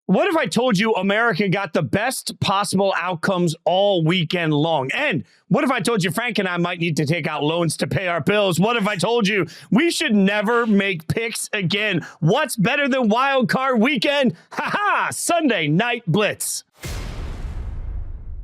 What if I told you America got the best possible outcomes all weekend long? And what if I told you Frank and I might need to take out loans to pay our bills? What if I told you we should never make picks again? What's better than wild card weekend? Ha-ha! Sunday Night Blitz.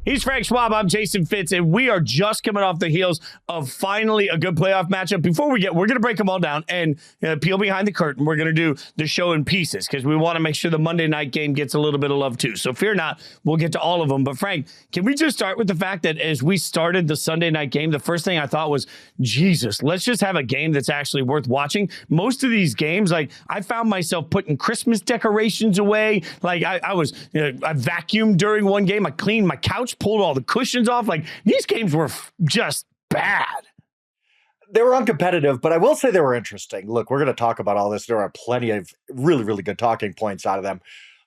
He's Frank Schwab. I'm Jason Fitz, and we are just coming off the heels of finally a good playoff matchup. Before we're going to break them all down and peel behind the curtain. We're going to do the show in pieces because we want to make sure the Monday night game gets a little bit of love too. So fear not, we'll get to all of them. But Frank, can we just start with the fact that as we started the Sunday night game, the first thing I thought was, Jesus, let's just have a game that's actually worth watching. Most of these games, like I found myself putting Christmas decorations away. Like I vacuumed during one game. I cleaned my couch, pulled all the cushions off. Like these games were just bad. They were uncompetitive, but I will say they were interesting. Look, we're going to talk about all this. There are plenty of really, really good talking points out of them.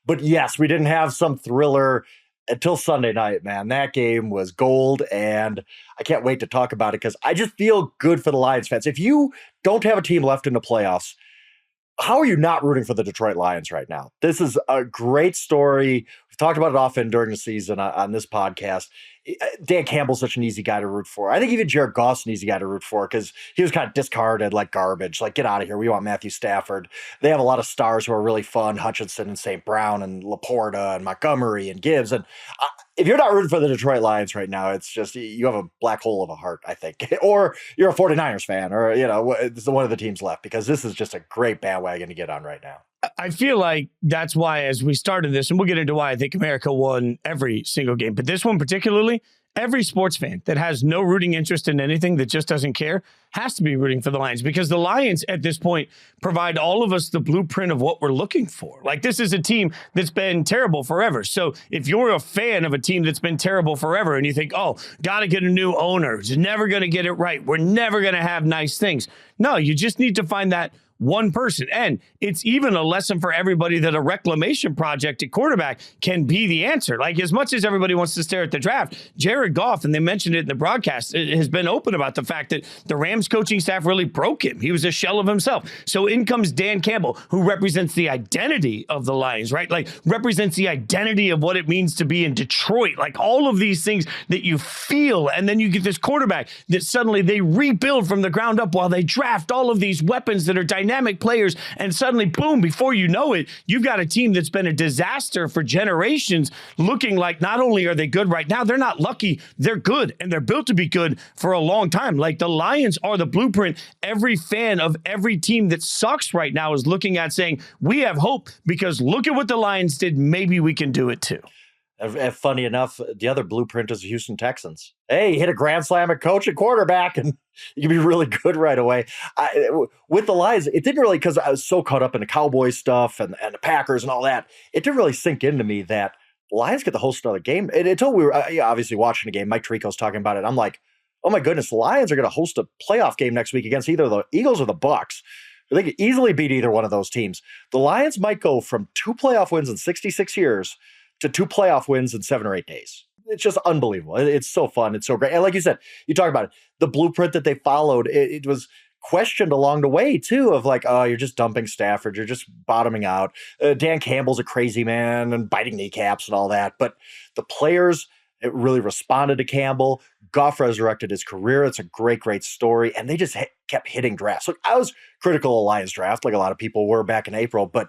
But yes, we didn't have some thriller until Sunday night, man. That game was gold, and I can't wait to talk about it because I just feel good for the Lions fans. If you don't have a team left in the playoffs, how are you not rooting for the Detroit Lions right now? This is a great story. We've talked about it often during the season on this podcast. Dan Campbell's such an easy guy to root for. I think even Jared Goff's an easy guy to root for because he was kind of discarded like garbage. Like, get out of here. We want Matthew Stafford. They have a lot of stars who are really fun. Hutchinson and St. Brown and Laporta and Montgomery and Gibbs. And if you're not rooting for the Detroit Lions right now, it's just you have a black hole of a heart, I think. Or you're a 49ers fan or, it's one of the teams left because this is just a great bandwagon to get on right now. I feel like that's why, as we started this, and we'll get into why I think America won every single game, but this one particularly, every sports fan that has no rooting interest in anything, that just doesn't care, has to be rooting for the Lions because the Lions at this point provide all of us the blueprint of what we're looking for. Like, this is a team that's been terrible forever. So if you're a fan of a team that's been terrible forever and you think, oh, got to get a new owner, it's never going to get it right, we're never going to have nice things. No, you just need to find that one person. And it's even a lesson for everybody that a reclamation project at quarterback can be the answer. Like, as much as everybody wants to stare at the draft, Jared Goff, and they mentioned it in the broadcast, has been open about the fact that the Rams coaching staff really broke him. He was a shell of himself. So in comes Dan Campbell, who represents the identity of the Lions, right? Like, represents the identity of what it means to be in Detroit. Like, all of these things that you feel. And then you get this quarterback that suddenly they rebuild from the ground up while they draft all of these weapons that are dynamic players, and suddenly, boom, before you know it, you've got a team that's been a disaster for generations, looking like not only are they good right now, they're not lucky, they're good, and they're built to be good for a long time. Like, the Lions are the blueprint every fan of every team that sucks right now is looking at, saying, we have hope because look at what the Lions did, maybe we can do it too. Funny enough, the other blueprint is the Houston Texans. Hey, hit a grand slam at coach and quarterback, and you can be really good right away. With the Lions, it didn't really, because I was so caught up in the Cowboys stuff and the Packers and all that, it didn't really sink into me that Lions get to host another game. And until we were obviously watching the game, Mike Tirico's talking about it. I'm like, oh my goodness, the Lions are going to host a playoff game next week against either the Eagles or the Bucs. They could easily beat either one of those teams. The Lions might go from 2 playoff wins in 66 years to 2 playoff wins in 7 or 8 days. It's just unbelievable. It's so fun. It's so great. And like you said, you talk about it, the blueprint that they followed, it was questioned along the way too, of like, oh, you're just dumping Stafford. You're just bottoming out. Dan Campbell's a crazy man and biting kneecaps and all that. But the players, it really responded to Campbell. Goff resurrected his career. It's a great, great story. And they just kept hitting drafts. Look, I was critical of Lions draft, like a lot of people were back in April, but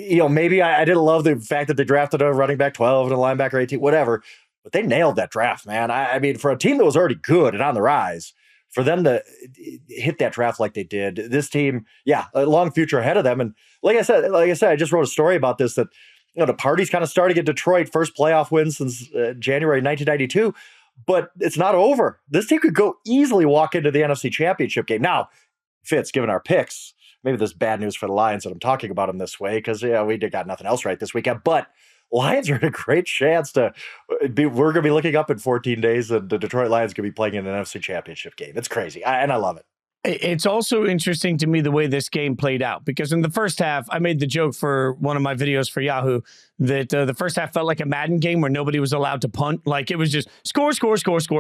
maybe I didn't love the fact that they drafted a running back 12 and a linebacker 18, whatever, but they nailed that draft, man. I mean, for a team that was already good and on the rise, for them to hit that draft like they did, this team, a long future ahead of them. And like I said, I just wrote a story about this, that the party's kind of starting in Detroit, first playoff win since January 1992, but it's not over. This team could go easily walk into the NFC Championship game. Now, Fitz, given our picks, maybe this is bad news for the Lions that I'm talking about them this way because, we got nothing else right this weekend. But Lions are in a great chance to be. We're going to be looking up in 14 days, and the Detroit Lions going to be playing in an NFC Championship game. It's crazy, and I love it. It's also interesting to me the way this game played out, because in the first half, I made the joke for one of my videos for Yahoo that the first half felt like a Madden game where nobody was allowed to punt. Like it was just score,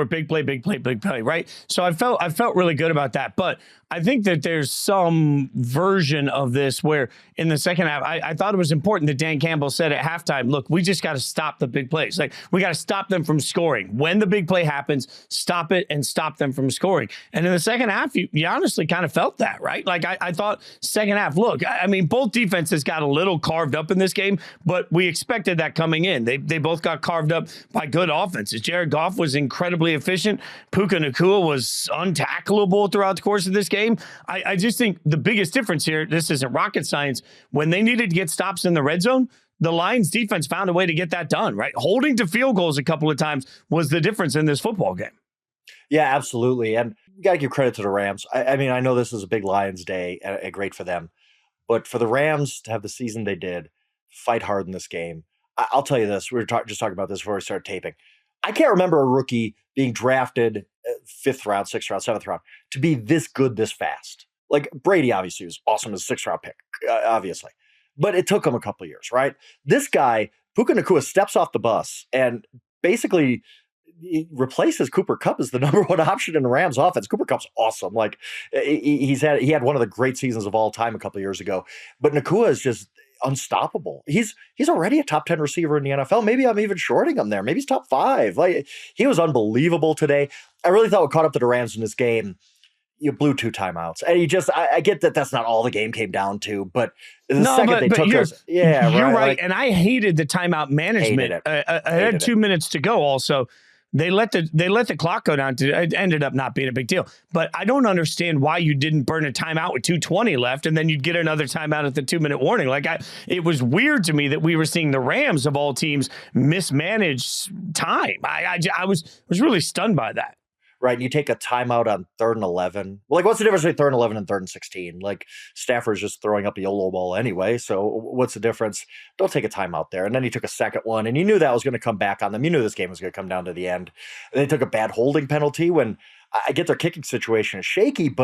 big play, big play, big play, right? So I felt really good about that. But I think that there's some version of this where in the second half, I thought it was important that Dan Campbell said at halftime, look, we just got to stop the big plays. Like we got to stop them from scoring. When the big play happens, stop it and stop them from scoring. And in the second half, you honestly kind of felt that, right? Like I thought second half, look, I mean, both defenses got a little carved up in this game, but we expected that coming in. They both got carved up by good offenses. Jared Goff was incredibly efficient. Puka Nacua was untackleable throughout the course of this game. I just think the biggest difference here, this isn't rocket science, when they needed to get stops in the red zone, the Lions defense found a way to get that done, right? Holding to field goals a couple of times was the difference in this football game. Yeah, absolutely. And you got to give credit to the Rams. I mean, I know this is a big Lions day and great for them, but for the Rams to have the season they did, fight hard in this game. I'll tell you this. We were just talking about this before we started taping. I can't remember a rookie being drafted 5th round, 6th round, 7th round to be this good this fast. Like Brady obviously was awesome as a 6th round pick, obviously. But it took him a couple of years, right? This guy, Puka Nacua, steps off the bus and basically he replaces Cooper Kupp as the number one option in the Rams offense. Cooper Kupp's awesome. Like he had one of the great seasons of all time a couple of years ago. But Nacua is just unstoppable. He's already a top 10 receiver in the NFL. Maybe I'm even shorting him there. Maybe he's top 5. Like he was unbelievable today. I really thought what caught up to the Rams in this game, you blew 2 timeouts. And I get that that's not all the game came down to, but the second they took us. Yeah, you're right. Like, and I hated the timeout management. I had 2 minutes to go also. They let the clock go down to it ended up not being a big deal. But I don't understand why you didn't burn a timeout with 2:20 left and then you'd get another timeout at the 2-minute warning. Like it was weird to me that we were seeing the Rams of all teams mismanage time. I was really stunned by that. Right. And you take a timeout on 3rd and 11. Like, what's the difference between 3rd and 11 and 3rd and 16? Like, Stafford's just throwing up a YOLO ball anyway. So what's the difference? Don't take a timeout there. And then he took a second one, and you knew that was going to come back on them. You knew this game was going to come down to the end. And they took a bad holding penalty when I get their kicking situation is shaky,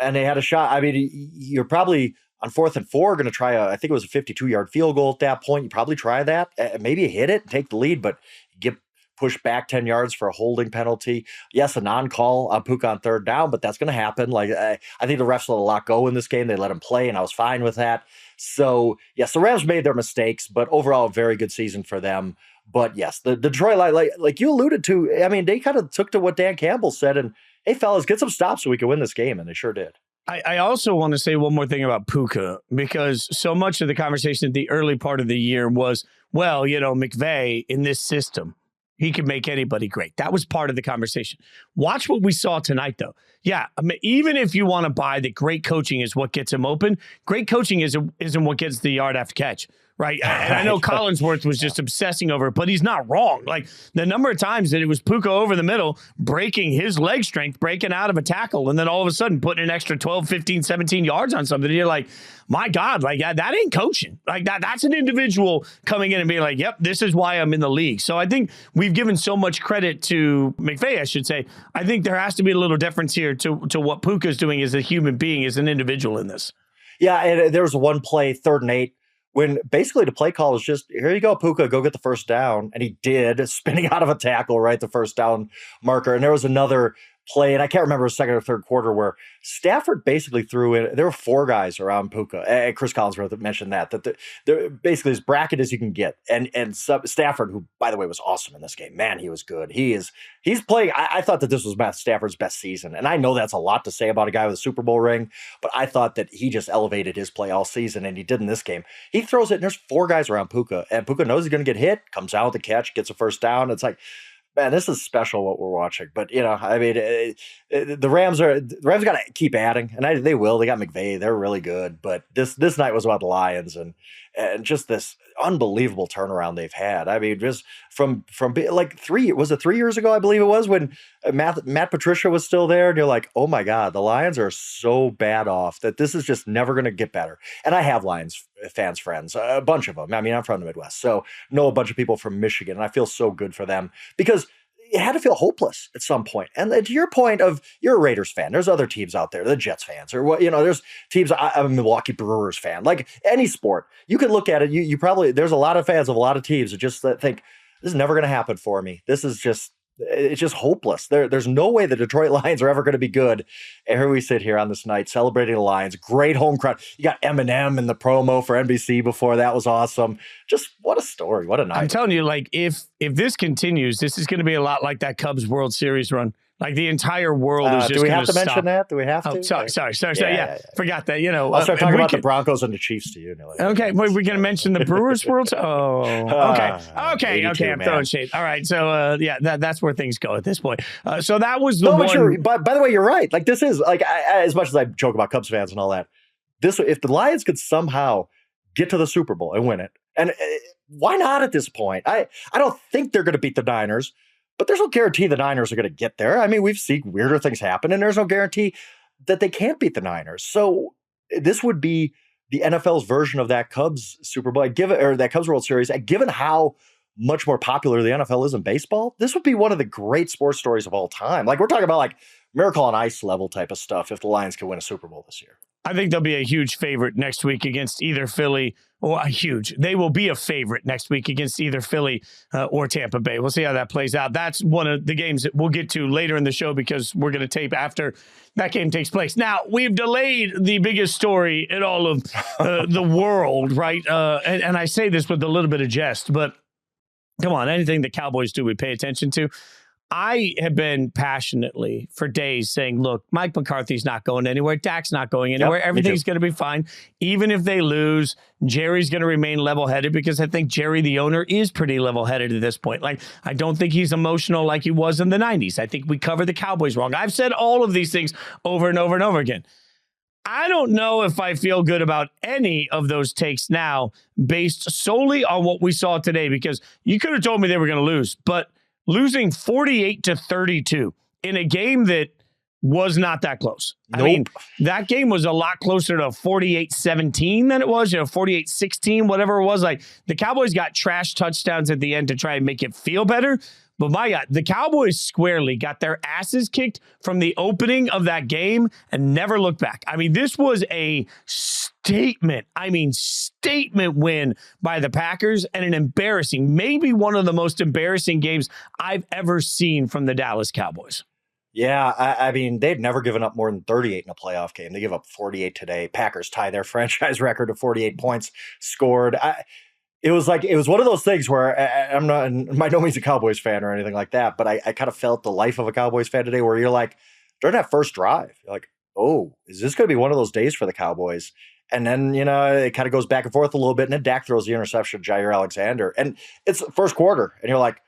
and they had a shot. I mean, you're probably on 4th and 4 going to try I think it was a 52-yard field goal at that point. You probably try that. Maybe hit it, take the lead, but get pushed back 10 yards for a holding penalty. Yes, a non-call on Puka on 3rd down, but that's going to happen. Like I think the refs let a lot go in this game. They let him play, and I was fine with that. So, yes, the Rams made their mistakes, but overall, a very good season for them. But, yes, the Detroit, like you alluded to, I mean, they kind of took to what Dan Campbell said, and, hey, fellas, get some stops so we can win this game, and they sure did. I also want to say one more thing about Puka, because so much of the conversation at the early part of the year was, well, McVay in this system, he could make anybody great. That was part of the conversation. Watch what we saw tonight, though. Yeah, I mean, even if you want to buy that great coaching is what gets him open, great coaching isn't what gets the yard after catch. Right. And I know Collinsworth was just obsessing over it, but he's not wrong. Like the number of times that it was Puka over the middle, breaking his leg strength, breaking out of a tackle, and then all of a sudden putting an extra 12, 15, 17 yards on something. And you're like, my God, like that ain't coaching. Like that's an individual coming in and being like, yep, this is why I'm in the league. So I think we've given so much credit to McVay, I should say. I think there has to be a little difference here to what Puka's doing as a human being, as an individual in this. Yeah, and there was one play, 3rd and 8. When basically the play call was just, here you go, Puka, go get the first down. And he did, spinning out of a tackle, right, the first down marker. And there was another play, and I can't remember, 2nd or 3rd quarter, where Stafford basically threw in, there were 4 guys around Puka. And Chris Collinsworth mentioned that they're basically as bracket as you can get. And Stafford, who, by the way, was awesome in this game. Man, he was good. He's playing, I thought that this was Stafford's best season. And I know that's a lot to say about a guy with a Super Bowl ring, but I thought that he just elevated his play all season, and he did in this game. He throws it, and there's 4 guys around Puka, and Puka knows he's going to get hit, comes out with the catch, gets a first down. It's like, man, this is special what we're watching. But, I mean, the Rams got to keep adding, and they will. They got McVay. They're really good. But this night was about the Lions and just this unbelievable turnaround they've had. I mean, just from like 3 years ago, I believe it was, when Matt Patricia was still there, and you're like, oh my God, the Lions are so bad off that this is just never going to get better. And I have Lions fans friends, a bunch of them. I mean, I'm from the Midwest, so know a bunch of people from Michigan, and I feel so good for them because it had to feel hopeless at some point. And to your point of, you're a Raiders fan. There's other teams out there, the Jets fans, or what, there's teams. I'm a Milwaukee Brewers fan. Like any sport, you can look at it. You probably, there's a lot of fans of a lot of teams that just think this is never going to happen for me. It's just hopeless. There's no way the Detroit Lions are ever going to be good. And here we sit here on this night celebrating the Lions. Great home crowd. You got Eminem in the promo for NBC before. That was awesome. Just what a story. What a night. I'm telling you, like, if this continues, this is going to be a lot like that Cubs World Series run. Like the entire world is just going to stop. Do we have to mention that? Do we have to? Oh, sorry. Yeah. Forgot that. I'll start talking about the Broncos and the Chiefs to you. Okay, we're going to mention the Brewers World. Oh, okay. I'm throwing shade. All right, so that's where things go at this point. So that was the one. But by the way, you're right. Like this is like as much as I joke about Cubs fans and all that. If the Lions could somehow get to the Super Bowl and win it, and why not at this point? I don't think they're going to beat the Niners. But there's no guarantee the Niners are going to get there. I mean, we've seen weirder things happen, and there's no guarantee that they can't beat the Niners. So this would be the NFL's version of that Cubs Super Bowl, or that Cubs World Series. And given how much more popular the NFL is in baseball, this would be one of the great sports stories of all time. Like we're talking about like Miracle on Ice level type of stuff if the Lions can win a Super Bowl this year. I think they'll be a huge favorite next week against either Philly They will be a favorite next week against either Philly or Tampa Bay. We'll see how that plays out. That's one of the games that we'll get to later in the show because we're going to tape after that game takes place. Now, we've delayed the biggest story in all of the world, right? And I say this with a little bit of jest, but come on, anything the Cowboys do, we pay attention to. I have been passionately for days saying, look, Mike McCarthy's not going anywhere. Dak's not going anywhere. Yep, everything's going to be fine. Even if they lose, Jerry's going to remain level-headed because I think Jerry, the owner, is pretty level-headed at this point. Like, I don't think he's emotional like he was in the 90s. I think we cover the Cowboys wrong. I've said all of these things over and over and over again. I don't know if I feel good about any of those takes now based solely on what we saw today because you could have told me they were going to lose, but losing 48-32 in a game that was not that close. Nope. I mean, that game was a lot closer to 48-17 than it was, 48-16, whatever it was. Like, the Cowboys got trash touchdowns at the end to try and make it feel better. But my God, the Cowboys squarely got their asses kicked from the opening of that game and never looked back. I mean, this was a statement win by the Packers and an embarrassing, maybe one of the most embarrassing games I've ever seen from the Dallas Cowboys. Yeah, I mean, they'd never given up more than 38 in a playoff game. They give up 48 today. Packers tie their franchise record of 48 points scored. It was one of those things where I'm not by no means a Cowboys fan or anything like that, but I kind of felt the life of a Cowboys fan today where you're like, during that first drive, you're like, oh, is this going to be one of those days for the Cowboys? And then, it kind of goes back and forth a little bit, and then Dak throws the interception to Jair Alexander. And it's first quarter, and you're like,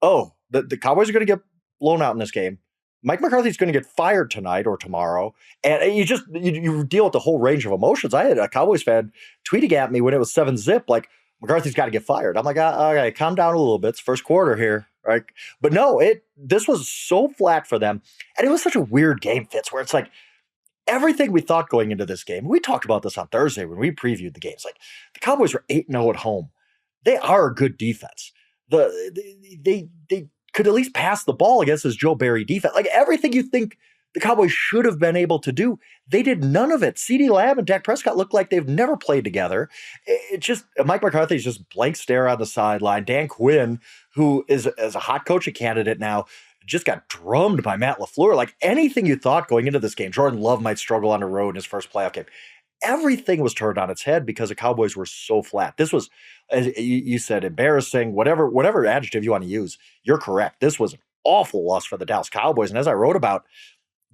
oh, the Cowboys are going to get blown out in this game. Mike McCarthy's going to get fired tonight or tomorrow. And you deal with the whole range of emotions. I had a Cowboys fan tweeting at me when it was 7-0, like, McCarthy's got to get fired. I'm like, okay, calm down a little bit. It's first quarter here, right? But no, this was so flat for them. And it was such a weird game, Fitz, where it's like everything we thought going into this game. We talked about this on Thursday when we previewed the games. Like, the Cowboys were 8-0 at home. They are a good defense. They could at least pass the ball against this Joe Barry defense. Like, everything you think the Cowboys should have been able to do, they did none of it. CeeDee Lamb and Dak Prescott look like they've never played together. It just, Mike McCarthy's just blank stare on the sideline. Dan Quinn, who is a hot coaching candidate now, just got drummed by Matt LaFleur. Like, anything you thought going into this game, Jordan Love might struggle on the road in his first playoff game. Everything was turned on its head because the Cowboys were so flat. This was, as you said, embarrassing, whatever adjective you want to use. You're correct. This was an awful loss for the Dallas Cowboys. And as I wrote about,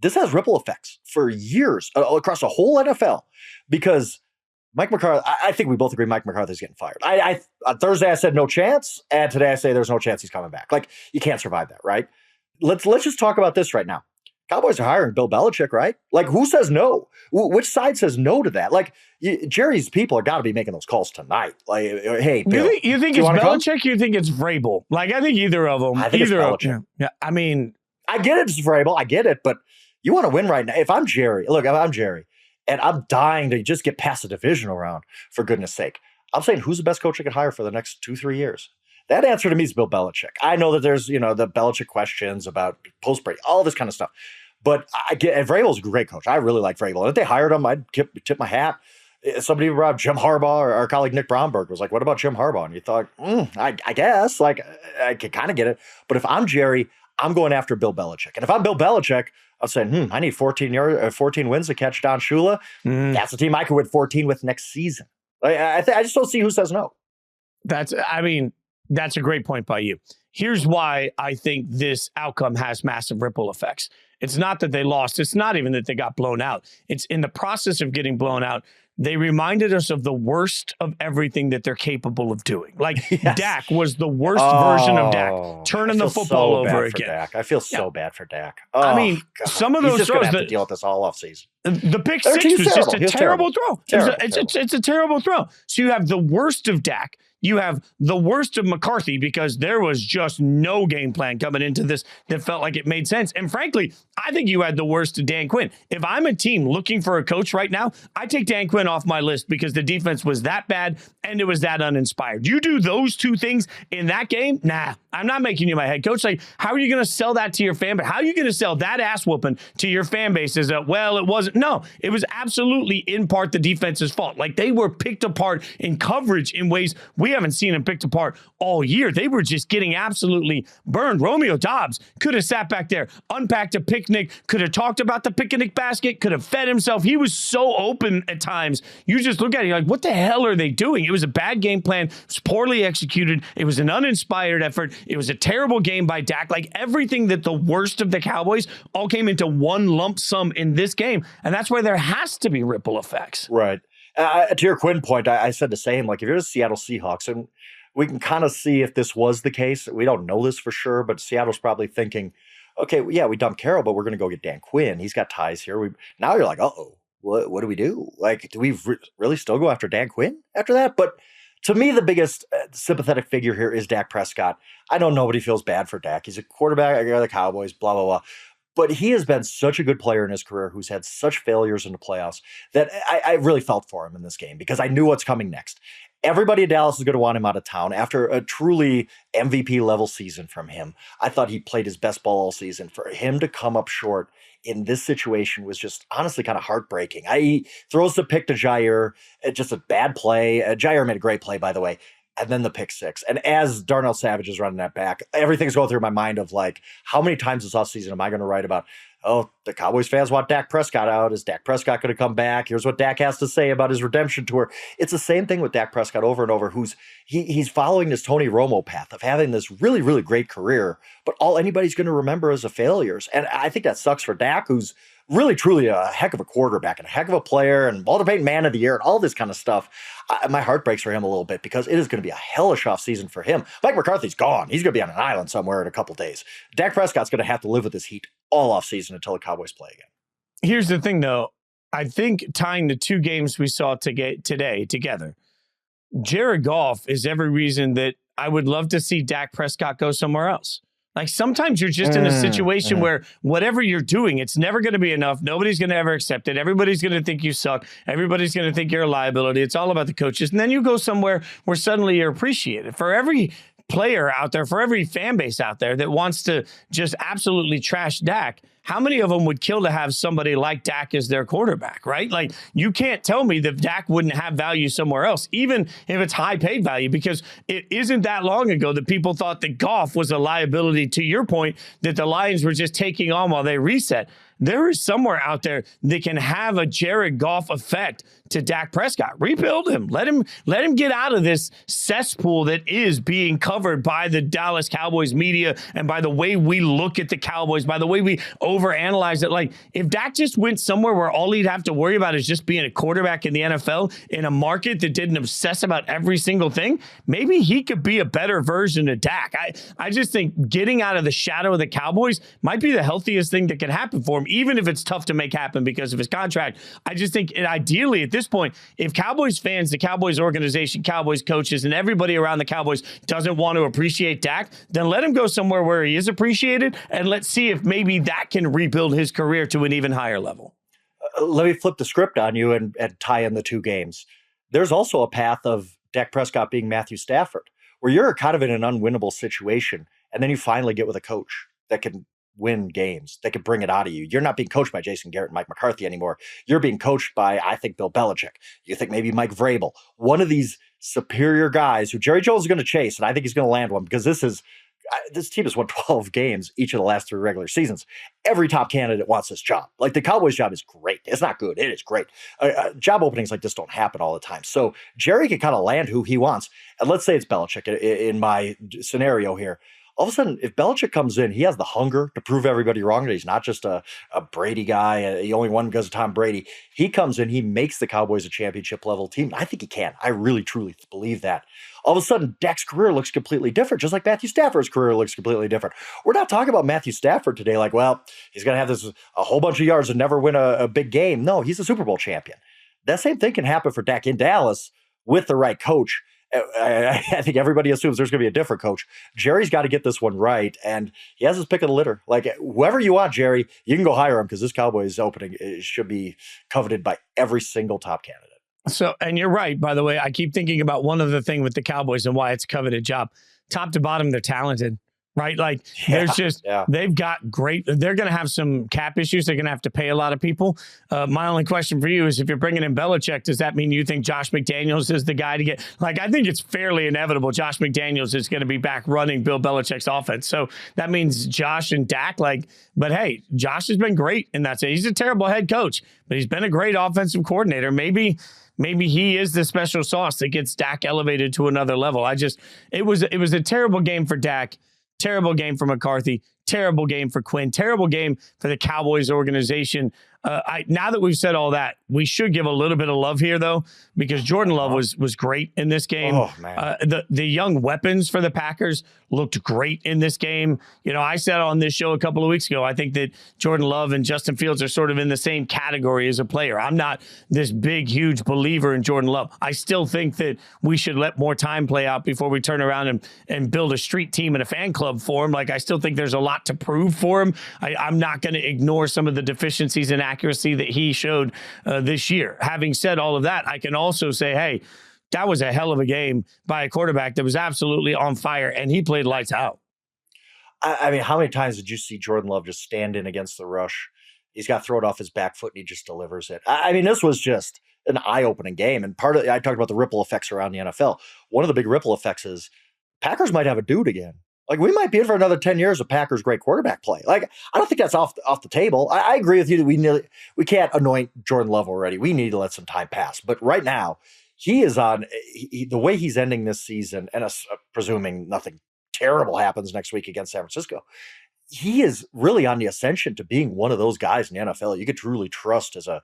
this has ripple effects for years across the whole NFL because Mike McCarthy, I think we both agree Mike McCarthy's getting fired. On Thursday, I said no chance. And today I say there's no chance he's coming back. Like, you can't survive that, right? Let's just talk about this right now. Cowboys are hiring Bill Belichick, right? Like, who says no? Which side says no to that? Like, Jerry's people are got to be making those calls tonight. Like, hey, Bill, you think it's Belichick? You think it's Vrabel? Like, I think either of them. I think either it's Belichick. Yeah, I mean, I get it, it's Vrabel. I get it, but you want to win right now. If I'm Jerry, and I'm dying to just get past the divisional round, for goodness sake, I'm saying, who's the best coach I could hire for the next 2-3 years? That answer to me is Bill Belichick. I know that there's, the Belichick questions about post-Brady, all this kind of stuff. But and Vrabel's a great coach. I really like Vrabel. And if they hired him, I'd tip my hat. Somebody brought up Jim Harbaugh, or our colleague Nick Bromberg was like, what about Jim Harbaugh? And you thought, I guess, I can kind of get it. But if I'm Jerry, I'm going after Bill Belichick. And if I'm Bill Belichick, I'm saying, I need 14 wins to catch Don Shula. That's a team I could win 14 with next season. I just don't see who says no. That's a great point by you. Here's why I think this outcome has massive ripple effects. It's not that they lost. It's not even that they got blown out. It's in the process of getting blown out, they reminded us of the worst of everything that they're capable of doing. Like, yes. Dak was the worst version of Dak, turning the football over again. Dak. I feel so bad for Dak. I mean, God. Some of those He's just throws have to deal with this all offseason. The pick six was just a terrible throw. It's a terrible throw. So you have the worst of Dak. You have the worst of McCarthy, because there was just no game plan coming into this that felt like it made sense. And frankly, I think you had the worst of Dan Quinn. If I'm a team looking for a coach right now, I take Dan Quinn off my list because the defense was that bad and it was that uninspired. You do those two things in that game? Nah, I'm not making you my head coach. Like, how are you going to sell that to your fan base? How are you going to sell that ass whooping to your fan base? Is that, well, it wasn't. No, it was absolutely in part the defense's fault. Like, they were picked apart in coverage in ways we haven't seen them picked apart all year. They were just getting absolutely burned. Romeo Doubs could have sat back there, unpacked a picnic, could have talked about the picnic basket, could have fed himself. He was so open at times. You just look at it, you're like, what the hell are they doing? It was a bad game plan. It was poorly executed. It was an uninspired effort. It was a terrible game by Dak. Like, everything that the worst of the Cowboys all came into one lump sum in this game. And that's why there has to be ripple effects. Right. To your Quinn point, I said the same. Like, if you're the Seattle Seahawks, and we can kind of see if this was the case. We don't know this for sure, but Seattle's probably thinking, okay, yeah, we dumped Carroll, but we're going to go get Dan Quinn. He's got ties here. Now you're like, uh-oh, what do we do? Like, do we really still go after Dan Quinn after that? But to me, the biggest sympathetic figure here is Dak Prescott. I know nobody feels bad for Dak. He's a quarterback of the Cowboys, blah, blah, blah. But he has been such a good player in his career who's had such failures in the playoffs that I really felt for him in this game, because I knew what's coming next. Everybody in Dallas is going to want him out of town after a truly MVP level season from him. I thought he played his best ball all season. For him to come up short in this situation was just honestly kind of heartbreaking. He throws the pick to Jair, just a bad play. Jair made a great play, by the way. And then the pick six. And as Darnell Savage is running that back, everything's going through my mind of like, how many times this offseason am I going to write about, oh, the Cowboys fans want Dak Prescott out. Is Dak Prescott going to come back? Here's what Dak has to say about his redemption tour. It's the same thing with Dak Prescott over and over, he's following this Tony Romo path of having this really, really great career, but all anybody's going to remember is the failures. And I think that sucks for Dak, who's really, truly a heck of a quarterback and a heck of a player and Walter Payton Man of the Year and all this kind of stuff. My heart breaks for him a little bit, because it is going to be a hellish off season for him. Mike McCarthy's gone. He's going to be on an island somewhere in a couple days. Dak Prescott's going to have to live with this heat all off season until the Cowboys play again. Here's the thing, though. I think tying the two games we saw today together, Jared Goff is every reason that I would love to see Dak Prescott go somewhere else. Like, sometimes you're just in a situation where whatever you're doing, it's never going to be enough. Nobody's going to ever accept it. Everybody's going to think you suck. Everybody's going to think you're a liability. It's all about the coaches. And then you go somewhere where suddenly you're appreciated. For every player out there, for every fan base out there that wants to just absolutely trash Dak, how many of them would kill to have somebody like Dak as their quarterback, right? Like, you can't tell me that Dak wouldn't have value somewhere else, even if it's high paid value, because it isn't that long ago that people thought that Goff was a liability, to your point, that the Lions were just taking on while they reset. There is somewhere out there that can have a Jared Goff effect to Dak Prescott. Rebuild him. Let him get out of this cesspool that is being covered by the Dallas Cowboys media and by the way we look at the Cowboys, by the way we overanalyze it. Like, if Dak just went somewhere where all he'd have to worry about is just being a quarterback in the NFL in a market that didn't obsess about every single thing, maybe he could be a better version of Dak. I just think getting out of the shadow of the Cowboys might be the healthiest thing that could happen for him, even if it's tough to make happen because of his contract. I just think ideally at this point, if Cowboys fans, the Cowboys organization, Cowboys coaches, and everybody around the Cowboys doesn't want to appreciate Dak, then let him go somewhere where he is appreciated, and let's see if maybe that can rebuild his career to an even higher level. Let me flip the script on you and tie in the two games. There's also a path of Dak Prescott being Matthew Stafford, where you're kind of in an unwinnable situation, and then you finally get with a coach that can win games, that can bring it out of you. You're not being coached by Jason Garrett and Mike McCarthy anymore. You're being coached by, I think, Bill Belichick. You think maybe Mike Vrabel, one of these superior guys who Jerry Jones is going to chase, and I think he's going to land one because this team has won 12 games each of the last 3 regular seasons. Every top candidate wants this job. Like, the Cowboys job is great. It's not good. It is great. Job openings like this don't happen all the time. So Jerry can kind of land who he wants. And let's say it's Belichick in my scenario here. All of a sudden, if Belichick comes in, he has the hunger to prove everybody wrong. That he's not just a Brady guy. He only won because of Tom Brady. He comes in, he makes the Cowboys a championship level team. I think he can. I really, truly believe that. All of a sudden, Dak's career looks completely different, just like Matthew Stafford's career looks completely different. We're not talking about Matthew Stafford today like, well, he's going to have a whole bunch of yards and never win a big game. No, he's a Super Bowl champion. That same thing can happen for Dak in Dallas with the right coach. I think everybody assumes there's going to be a different coach. Jerry's got to get this one right, and he has his pick of the litter. Like, whoever you want, Jerry, you can go hire him because this Cowboys opening should be coveted by every single top candidate. So, and you're right, by the way. I keep thinking about one other thing with the Cowboys and why it's a coveted job. Top to bottom, they're talented, right? Like, they've got great, they're going to have some cap issues. They're going to have to pay a lot of people. My only question for you is, if you're bringing in Belichick, does that mean you think Josh McDaniels is the guy to get? Like, I think it's fairly inevitable Josh McDaniels is going to be back running Bill Belichick's offense. So that means Josh and Dak, but hey, Josh has been great in that. He's a terrible head coach, but he's been a great offensive coordinator. Maybe he is the special sauce that gets Dak elevated to another level. It was a terrible game for Dak, terrible game for McCarthy, terrible game for Quinn, terrible game for the Cowboys organization. Now that we've said all that, we should give a little bit of love here, though, because Jordan Love was great in this game. Oh, man. The young weapons for the Packers looked great in this game. You know, I said on this show a couple of weeks ago, I think that Jordan Love and Justin Fields are sort of in the same category as a player. I'm not this big, huge believer in Jordan Love. I still think that we should let more time play out before we turn around and build a street team and a fan club for him. Like, I still think there's a lot to prove for him. I'm not going to ignore some of the deficiencies and accuracy that he showed this year. Having said all of that, I can also say, hey, that was a hell of a game by a quarterback that was absolutely on fire, and he played lights out. I mean, how many times did you see Jordan Love just stand in against the rush? He's got to throw it off his back foot, and he just delivers it. I mean, this was just an eye-opening game, and I talked about the ripple effects around the NFL. One of the big ripple effects is Packers might have a dude again. Like, we might be in for another 10 years of Packers' great quarterback play. Like, I don't think that's off the table. I agree with you that we can't anoint Jordan Love already. We need to let some time pass. But right now, he is on the way he's ending this season, and presuming nothing terrible happens next week against San Francisco, he is really on the ascension to being one of those guys in the NFL you could truly trust as a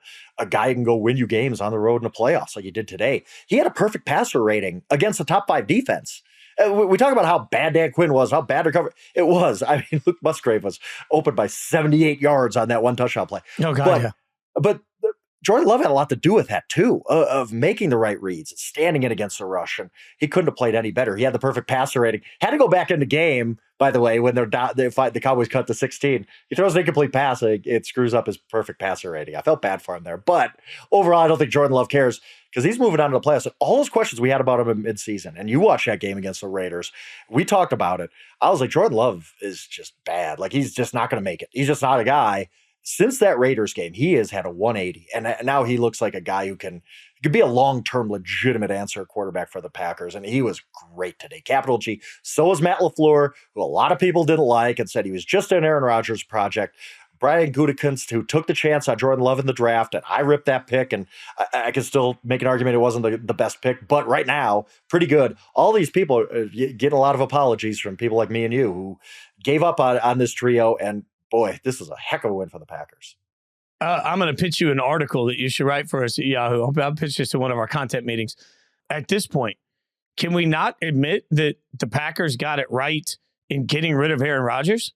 guy who can go win you games on the road in the playoffs like he did today. He had a perfect passer rating against a top 5 defense. We talk about how bad Dan Quinn was, how bad recovery it was. I mean, Luke Musgrave was open by 78 yards on that one touchdown play. Oh, God, but Jordan Love had a lot to do with that, too, of making the right reads, standing in against the rush, and he couldn't have played any better. He had the perfect passer rating. Had to go back in the game, by the way, when the Cowboys cut to 16. He throws an incomplete pass. It screws up his perfect passer rating. I felt bad for him there. But overall, I don't think Jordan Love cares because he's moving on to the playoffs. And all those questions we had about him in midseason, and you watched that game against the Raiders, we talked about it. I was like, Jordan Love is just bad. Like, he's just not going to make it. He's just not a guy. Since that Raiders game, he has had a 180, and now he looks like a guy who could be a long-term legitimate answer quarterback for the Packers, and he was great today. Capital G. So was Matt LaFleur, who a lot of people didn't like and said he was just an Aaron Rodgers project. Brian Gutekunst, who took the chance on Jordan Love in the draft, and I ripped that pick, and I can still make an argument it wasn't the best pick, but right now, pretty good. All these people get a lot of apologies from people like me and you who gave up on this trio, and boy, this is a heck of a win for the Packers. I'm going to pitch you an article that you should write for us at Yahoo. I'll pitch this to one of our content meetings. At this point, can we not admit that the Packers got it right in getting rid of Aaron Rodgers?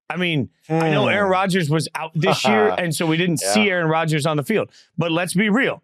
I mean, I know Aaron Rodgers was out this year, and so we didn't see Aaron Rodgers on the field. But let's be real.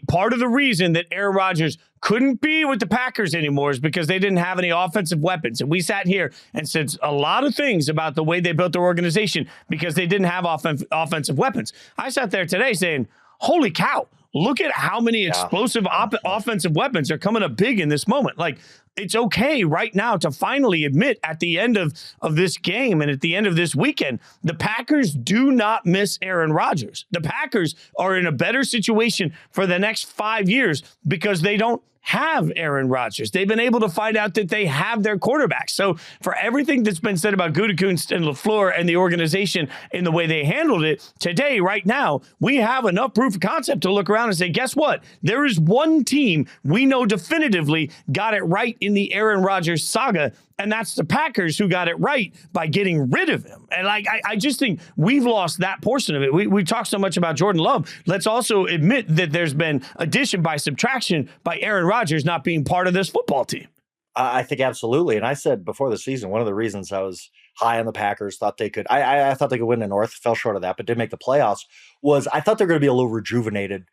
Part of the reason that Aaron Rodgers couldn't be with the Packers anymore is because they didn't have any offensive weapons. And we sat here and said a lot of things about the way they built their organization because they didn't have offensive weapons. I sat there today saying, holy cow, look at how many explosive offensive weapons are coming up big in this moment. Like, it's okay right now to finally admit at the end of this game and at the end of this weekend, the Packers do not miss Aaron Rodgers. The Packers are in a better situation for the next 5 years because they don't have Aaron Rodgers. They've been able to find out that they have their quarterback. So for everything that's been said about Gutekunst and LaFleur and the organization in the way they handled it, today, right now, we have enough proof of concept to look around and say, guess what? There is one team we know definitively got it right in the Aaron Rodgers saga, and that's the Packers, who got it right by getting rid of him. And I just think we've lost that portion of it. We talk so much about Jordan Love. Let's also admit that there's been addition by subtraction by Aaron Rodgers not being part of this football team. I think absolutely. And I said before the season, one of the reasons I was high on the Packers, thought they could, I thought they could win the North, fell short of that, but did make the playoffs, was I thought they were going to be a little rejuvenated,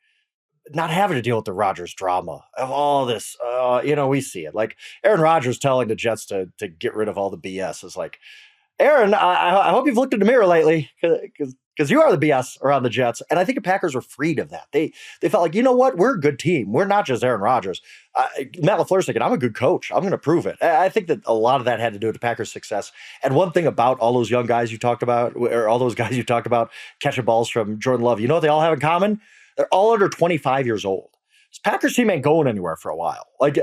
not having to deal with the Rodgers drama of all this. We see it. Like Aaron Rodgers telling the Jets to get rid of all the BS is like, Aaron, I hope you've looked in the mirror lately because you are the BS around the Jets. And I think the Packers were freed of that. They felt like, you know what? We're a good team. We're not just Aaron Rodgers. Matt LaFleur's thinking, I'm a good coach. I'm going to prove it. I think that a lot of that had to do with the Packers' success. And one thing about all those young guys you talked about, or all those guys you talked about catching balls from Jordan Love, you know what they all have in common? They're all under 25 years old. This Packers team ain't going anywhere for a while. Like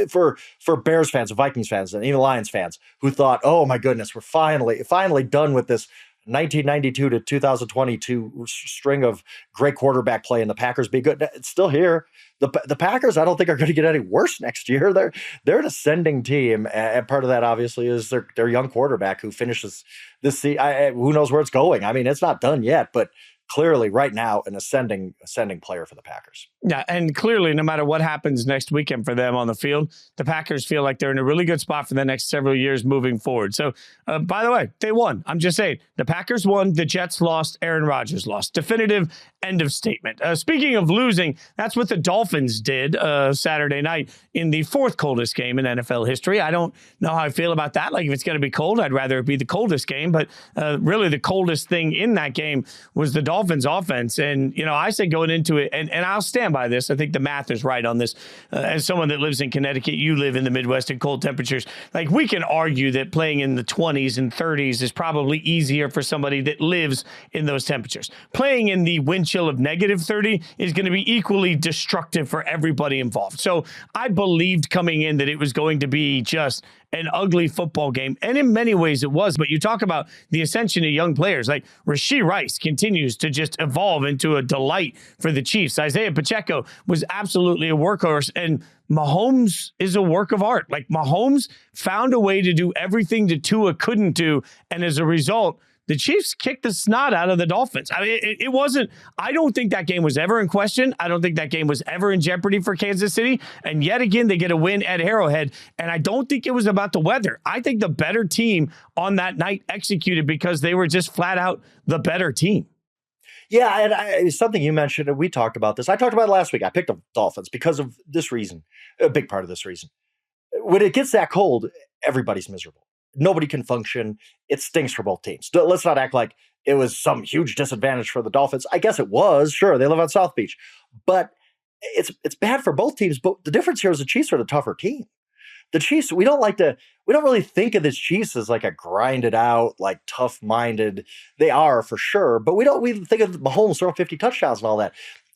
for Bears fans, Vikings fans, and even Lions fans who thought, oh my goodness, we're finally done with this 1992 to 2022 string of great quarterback play and the Packers be good. It's still here. The Packers, I don't think, are going to get any worse next year. They're an ascending team, and part of that obviously is their young quarterback who finishes this season. Who knows where it's going? I mean, it's not done yet, but clearly right now an ascending player for the Packers. Yeah, and clearly no matter what happens next weekend for them on the field, the Packers feel like they're in a really good spot for the next several years moving forward. So, by the way, they won. I'm just saying, the Packers won, the Jets lost, Aaron Rodgers lost. Definitive end of statement. Speaking of losing, that's what the Dolphins did Saturday night in the fourth coldest game in NFL history. I don't know how I feel about that. Like, if it's going to be cold, I'd rather it be the coldest game. But really the coldest thing in that game was the Dolphins offense. And, I said going into it, and I'll stand by this. I think the math is right on this. As someone that lives in Connecticut, you live in the Midwest in cold temperatures. Like, we can argue that playing in the 20s and 30s is probably easier for somebody that lives in those temperatures. Playing in the wind chill of negative 30 is going to be equally destructive for everybody involved. So I believed coming in that it was going to be just an ugly football game. And in many ways it was. But you talk about the ascension of young players. Like Rashee Rice continues to just evolve into a delight for the Chiefs. Isaiah Pacheco was absolutely a workhorse. And Mahomes is a work of art. Like, Mahomes found a way to do everything that Tua couldn't do. And as a result, the Chiefs kicked the snot out of the Dolphins. I mean, it wasn't, I don't think that game was ever in question. I don't think that game was ever in jeopardy for Kansas City. And yet again, they get a win at Arrowhead. And I don't think it was about the weather. I think the better team on that night executed because they were just flat out the better team. Yeah, and something you mentioned, and we talked about this. I talked about it last week. I picked the Dolphins because of this reason, a big part of this reason. When it gets that cold, everybody's miserable. Nobody can function. It stinks for both teams. Let's not act like it was some huge disadvantage for the Dolphins. I guess it was. Sure, they live on South Beach. But it's bad for both teams. But the difference here is the Chiefs are the tougher team. The Chiefs, we don't really think of the Chiefs as like a grinded out, like tough-minded. They are for sure. But we think of Mahomes throwing 50 touchdowns and all that.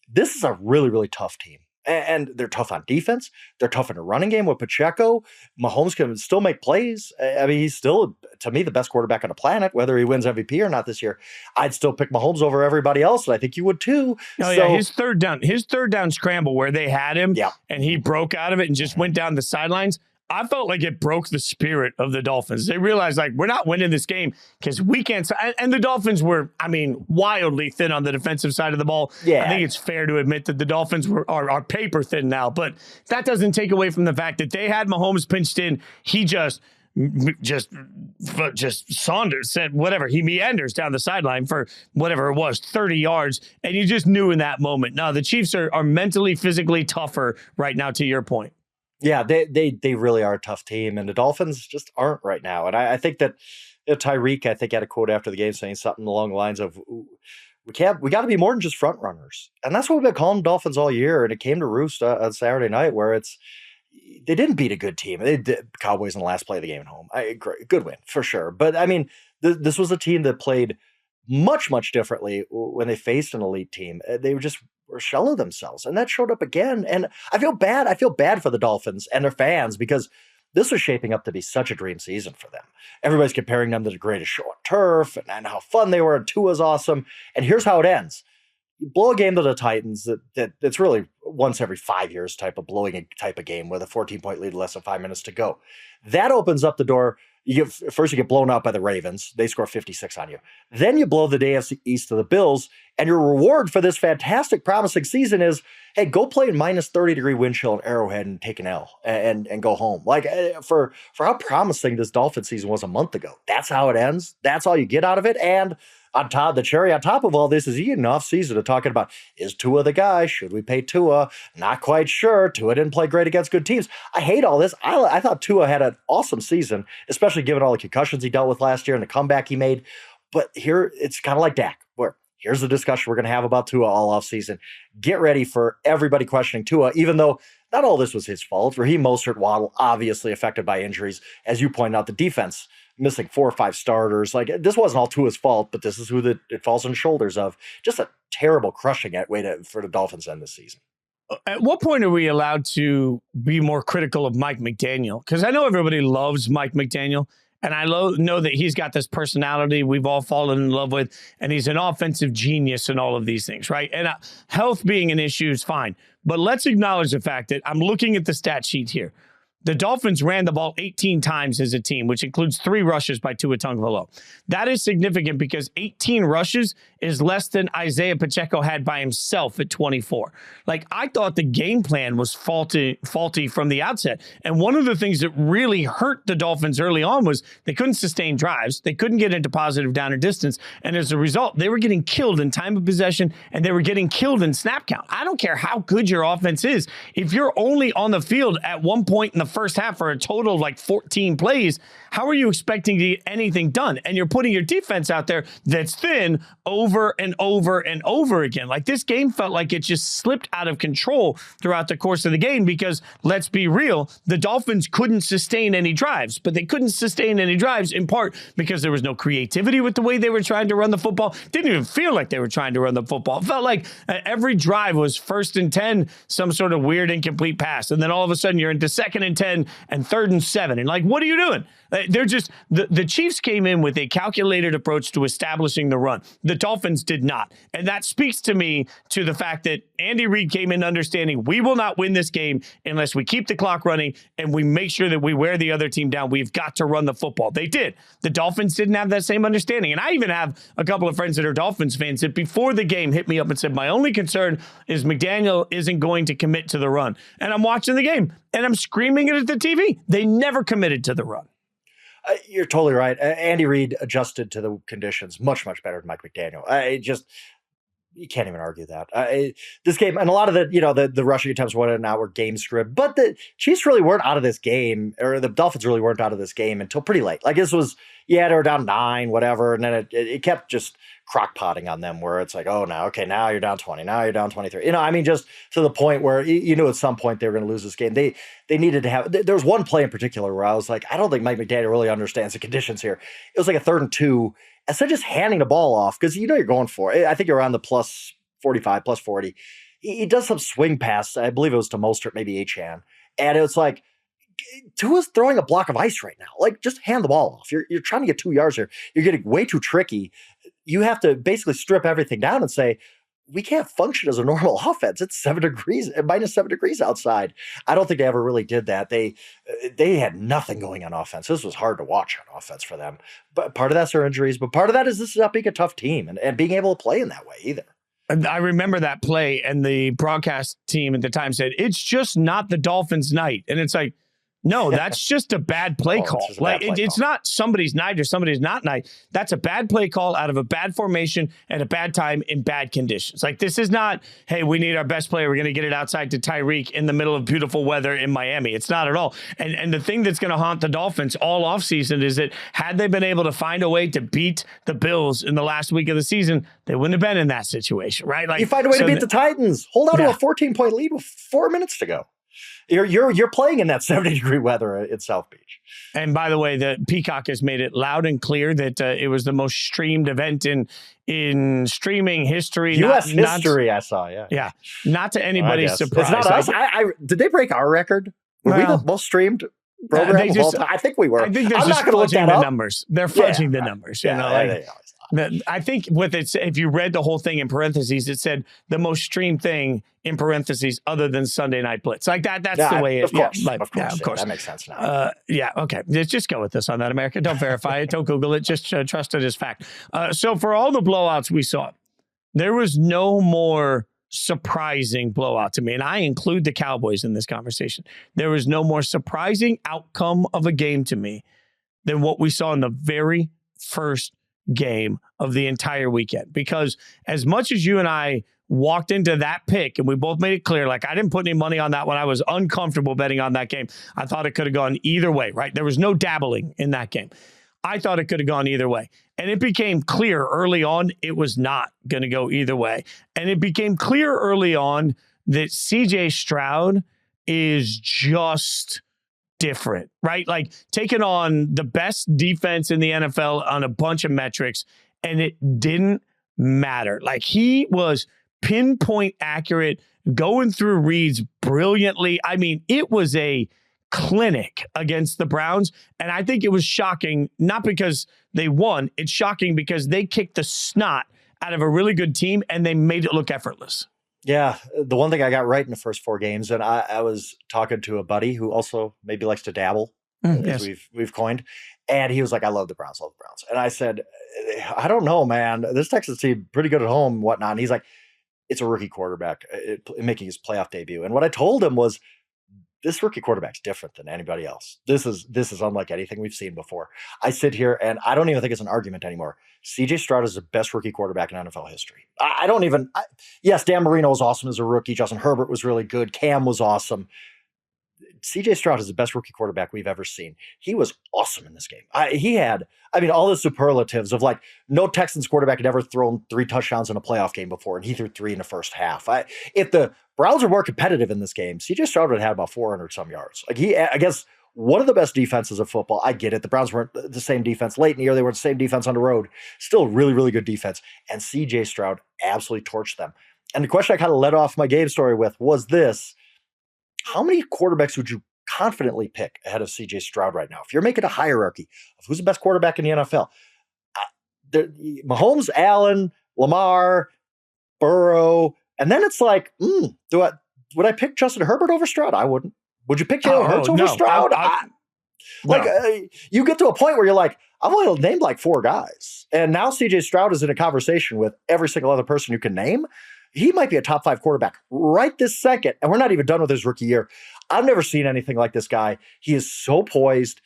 This is a really, really tough team. And they're tough on defense. They're tough in the running game with Pacheco. Mahomes can still make plays. I mean, he's still, to me, the best quarterback on the planet, whether he wins MVP or not this year. I'd still pick Mahomes over everybody else, and I think you would too. Yeah, his third down scramble where they had him, and he broke out of it and just went down the sidelines. I felt like it broke the spirit of the Dolphins. They realized, like, we're not winning this game because we can't. And the Dolphins were, wildly thin on the defensive side of the ball. Yeah. I think it's fair to admit that the Dolphins are paper thin now, but that doesn't take away from the fact that they had Mahomes pinched in. He just Saunders said whatever. He meanders down the sideline for whatever it was, 30 yards. And you just knew in that moment. Now, the Chiefs are mentally, physically tougher right now, to your point. Yeah, they really are a tough team, and the Dolphins just aren't right now. And I think that Tyreek, I think, had a quote after the game saying something along the lines of, we got to be more than just front runners. And that's what we've been calling Dolphins all year. And it came to roost on Saturday night, where it's, they didn't beat a good team. They did Cowboys in the last play of the game at home. Good win for sure. But I mean, this was a team that played much, much differently when they faced an elite team. They were shell of themselves, and that showed up again. And I feel bad. I feel bad for the Dolphins and their fans because this was shaping up to be such a dream season for them. Everybody's comparing them to the greatest show on turf and how fun they were, and Tua's awesome. And here's how it ends. You blow a game to the Titans that's really once every 5 years type of game with a 14-point lead, less than 5 minutes to go. That opens up the door. You get blown out by the Ravens. They score 56 on you. Then you blow the AFC East to the Bills, and your reward for this fantastic, promising season is, hey, go play in minus 30-degree wind chill in Arrowhead and take an L and go home. Like, for how promising this Dolphin season was a month ago. That's how it ends. That's all you get out of it. And on top, the cherry on top of all this is you get an offseason of talking about, is Tua the guy? Should we pay Tua? Not quite sure. Tua didn't play great against good teams. I hate all this. I thought Tua had an awesome season, especially given all the concussions he dealt with last year and the comeback he made. But here, it's kind of like Dak, where here's the discussion we're going to have about Tua all offseason. Get ready for everybody questioning Tua, even though not all this was his fault. Raheem Mostert, Waddle, obviously affected by injuries. As you pointed out, the defense missing 4 or 5 starters. Like, this wasn't all Tua's fault, but this is who it falls on the shoulders of. Just a terrible crushing way for the Dolphins to end this season. At what point are we allowed to be more critical of Mike McDaniel? Because I know everybody loves Mike McDaniel, and I know that he's got this personality we've all fallen in love with, and he's an offensive genius and all of these things, right? And health being an issue is fine. But let's acknowledge the fact that I'm looking at the stat sheet here. The Dolphins ran the ball 18 times as a team, which includes 3 rushes by Tua Tagovailoa. That is significant because 18 rushes is less than Isaiah Pacheco had by himself at 24. Like, I thought the game plan was faulty from the outset. And one of the things that really hurt the Dolphins early on was they couldn't sustain drives. They couldn't get into positive down and distance. And as a result, they were getting killed in time of possession, and they were getting killed in snap count. I don't care how good your offense is. If you're only on the field at one point in the first half for a total of like 14 plays, how are you expecting to get anything done? And you're putting your defense out there that's thin over and over and over again. Like, this game felt like it just slipped out of control throughout the course of the game because, let's be real, the Dolphins couldn't sustain any drives, but they couldn't sustain any drives in part because there was no creativity with the way they were trying to run the football. Didn't even feel like they were trying to run the football. It felt like every drive was 1st and 10, some sort of weird incomplete pass. And then all of a sudden you're into 2nd and 10 and 3rd and 7. And like, what are you doing? They're just, the Chiefs came in with a calculated approach to establishing the run. The Dolphins did not. And that speaks to me to the fact that Andy Reid came in understanding we will not win this game unless we keep the clock running and we make sure that we wear the other team down. We've got to run the football. They did. The Dolphins didn't have that same understanding. And I even have a couple of friends that are Dolphins fans that before the game hit me up and said, my only concern is McDaniel isn't going to commit to the run. And I'm watching the game and I'm screaming it at the TV. They never committed to the run. You're totally right. Andy Reid adjusted to the conditions much, much better than Mike McDaniel. You can't even argue that. This game, and a lot of the rushing attempts were game script, but the Chiefs really weren't out of this game, or the Dolphins really weren't out of this game until pretty late. Like, this was, they were down 9, whatever, and then it kept just crock-potting on them where it's like, oh, now you're down 20, now you're down 23. Just to the point where you knew at some point they were going to lose this game. They needed to have, there was one play in particular where I was like, I don't think Mike McDaniel really understands the conditions here. It was like a 3rd and 2. Instead of just handing the ball off, because you're going for it. I think you're around the plus 45, plus 40. He does some swing pass. I believe it was to Mostert, maybe Achan. And it was like, Tua's throwing a block of ice right now. Like, just hand the ball off. You're trying to get 2 yards here. You're getting way too tricky. You have to basically strip everything down and say, we can't function as a normal offense. It's minus 7 degrees outside. I don't think they ever really did that. They had nothing going on offense. This was hard to watch on offense for them. But part of that's their injuries, but part of that is this is not being a tough team and being able to play in that way either. I remember that play, and the broadcast team at the time said, it's just not the Dolphins' night. And it's like, no, that's just a bad play call. It's not somebody's night or somebody's not night. That's a bad play call out of a bad formation at a bad time in bad conditions. Like, this is not, hey, we need our best player. We're going to get it outside to Tyreek in the middle of beautiful weather in Miami. It's not at all. And the thing that's going to haunt the Dolphins all offseason is that had they been able to find a way to beat the Bills in the last week of the season, they wouldn't have been in that situation, right? Like, you find a way to beat the Titans. Hold on to a 14-point lead with 4 minutes to go. You're playing in that 70-degree weather in South Beach. And by the way, the Peacock has made it loud and clear that it was the most streamed event in streaming history. U.S. history, I saw, yeah. Yeah, not to anybody's surprise. It's not us. Did they break our record? Were we the most streamed program of all time? I think we were. I think they're I'm just not going to look that the up. numbers. They're fudging the numbers. You know, I think with it, if you read the whole thing in parentheses, it said the most streamed thing in parentheses other than Sunday Night Blitz. Like that. That's the way it is. Of course. That makes sense now. Okay. Just go with this on that, America. Don't verify it. Don't Google it. Just trust it as fact. So for all the blowouts we saw, there was no more surprising blowout to me. And I include the Cowboys in this conversation. There was no more surprising outcome of a game to me than what we saw in the very first game of the entire weekend. Because as much as you and I walked into that pick and we both made it clear, like I didn't put any money on that one. I was uncomfortable betting on that game. I thought it could have gone either way, right? There was no dabbling in that game. I thought it could have gone either way. And it became clear early on it was not going to go either way. And it became clear early on that C.J. Stroud is just different, right? Like taking on the best defense in the NFL on a bunch of metrics, and it didn't matter. Like he was pinpoint accurate, going through reads brilliantly. I mean, it was a clinic against the Browns. And I think it was shocking, not because they won. It's shocking because they kicked the snot out of a really good team and they made it look effortless. Yeah. The one thing I got right in the first 4 games, and I was talking to a buddy who also maybe likes to dabble, as we've coined. And he was like, I love the Browns. And I said, I don't know, man. This Texas team pretty good at home and whatnot. And he's like, it's a rookie quarterback making his playoff debut. And what I told him was, this rookie quarterback's different than anybody else. This is unlike anything we've seen before. I sit here and I don't even think it's an argument anymore. CJ Stroud is the best rookie quarterback in NFL history. Yes, Dan Marino was awesome as a rookie. Justin Herbert was really good. Cam was awesome. CJ Stroud is the best rookie quarterback we've ever seen. He was awesome in this game. He had all the superlatives of like no Texans quarterback had ever thrown 3 touchdowns in a playoff game before, and he threw 3 in the first half. If the Browns were more competitive in this game, CJ Stroud would have had about 400 some yards. Like I guess one of the best defenses of football. I get it. The Browns weren't the same defense late in the year. They weren't the same defense on the road. Still really, really good defense. And CJ Stroud absolutely torched them. And the question I kind of led off my game story with was this: how many quarterbacks would you confidently pick ahead of CJ Stroud right now? If you're making a hierarchy of who's the best quarterback in the NFL, Mahomes, Allen, Lamar, Burrow, and then it's like, would I pick Justin Herbert over Stroud? I wouldn't. Would you pick Jalen Hurts over Stroud? You get to a point where you're like, I've only named like 4 guys, and now CJ Stroud is in a conversation with every single other person you can name. He might be a top 5 quarterback right this second, and we're not even done with his rookie year. I've never seen anything like this guy. He is so poised.